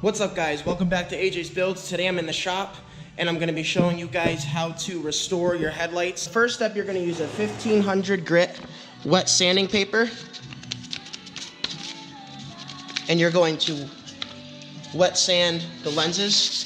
What's up, guys? Welcome back to AJ's Builds. Today I'm in the shop and I'm going to be showing you guys how to restore your headlights. First step, you're going to use a 1500 grit wet sanding paper and you're going to wet sand the lenses.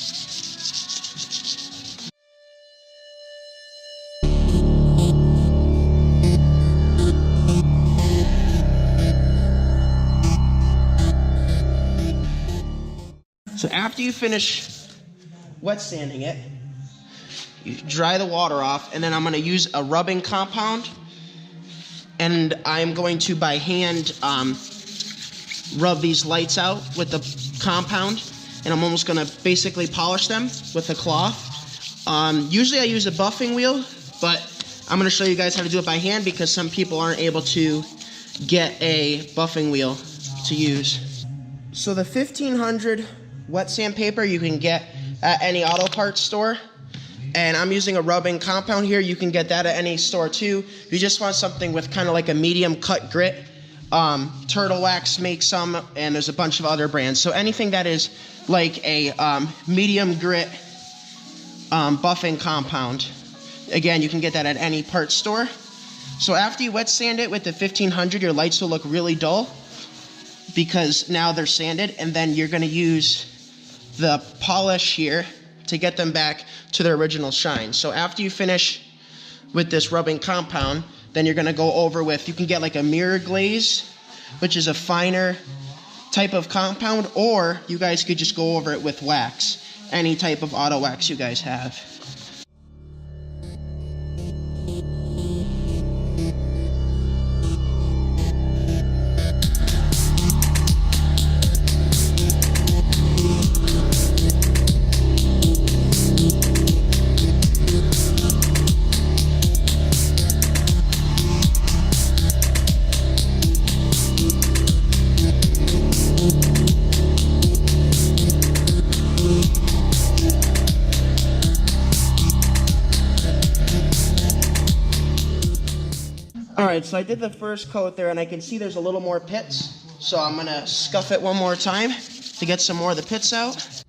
So after you finish wet sanding it, you dry the water off, and then I'm going to use a rubbing compound, and I'm going to by hand rub these lights out with the compound, and I'm almost going to basically polish them with a cloth. Usually I use a buffing wheel, but I'm going to show you guys how to do it by hand because some people aren't able to get a buffing wheel to use. So the 1500 wet sandpaper you can get at any auto parts store, and I'm using a rubbing compound here. You can get that at any store too. You just want something with kind of like a medium cut grit. Turtle Wax makes some, and there's a bunch of other brands. So anything that is like a medium grit buffing compound, again, you can get that at any parts store. So after you wet sand it with the 1500, your lights will look really dull because now they're sanded, and then you're going to use the polish here to get them back to their original shine. So after you finish with this rubbing compound, then you're going to go over with, you can get like a mirror glaze, which is a finer type of compound, or you guys could just go over it with wax, any type of auto wax you guys have. Alright, so I did the first coat there, and I can see there's a little more pits, so I'm going to scuff it one more time to get some more of the pits out.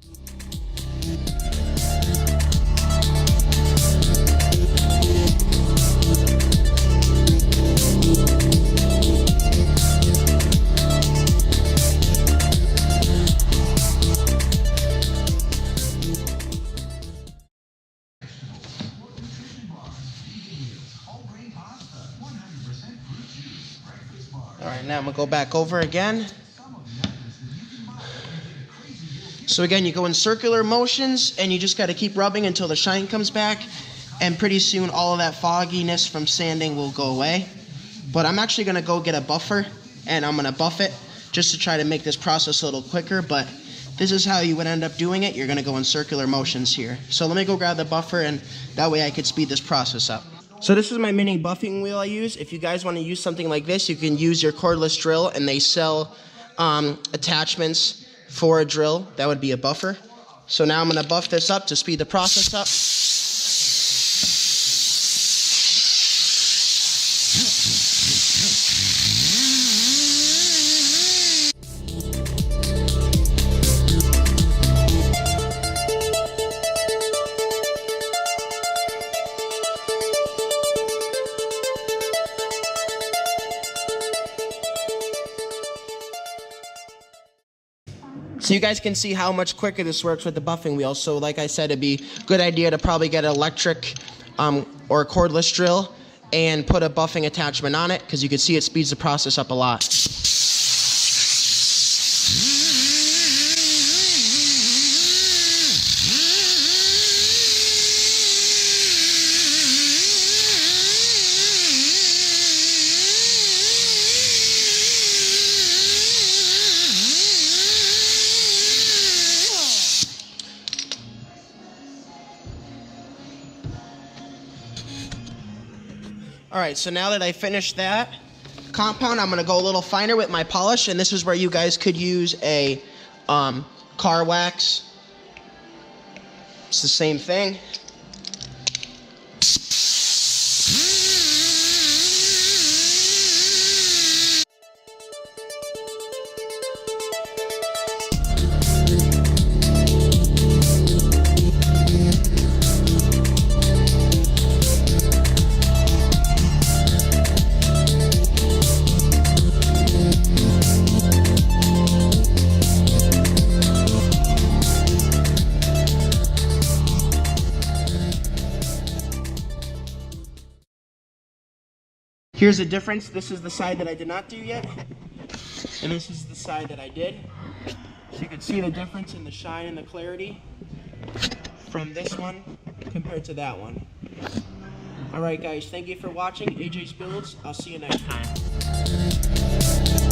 Alright, now I'm going to go back over again. So again, you go in circular motions, and you just got to keep rubbing until the shine comes back, and pretty soon all of that fogginess from sanding will go away. But I'm actually going to go get a buffer, and I'm going to buff it just to try to make this process a little quicker, but this is how you would end up doing it. You're going to go in circular motions here. So let me go grab the buffer, and that way I could speed this process up. So this is my mini buffing wheel I use. If you guys want to use something like this, you can use your cordless drill, and they sell attachments for a drill. That would be a buffer. So now I'm going to buff this up to speed the process up. So you guys can see how much quicker this works with the buffing wheel. So like I said, it'd be a good idea to probably get an electric or a cordless drill and put a buffing attachment on it, because you can see it speeds the process up a lot. Alright, so now that I finished that compound, I'm going to go a little finer with my polish, and this is where you guys could use a car wax. It's the same thing. Here's a difference. This is the side that I did not do yet, and this is the side that I did. So you can see the difference in the shine and the clarity from this one compared to that one. Alright guys, thank you for watching AJ's Builds. I'll see you next time.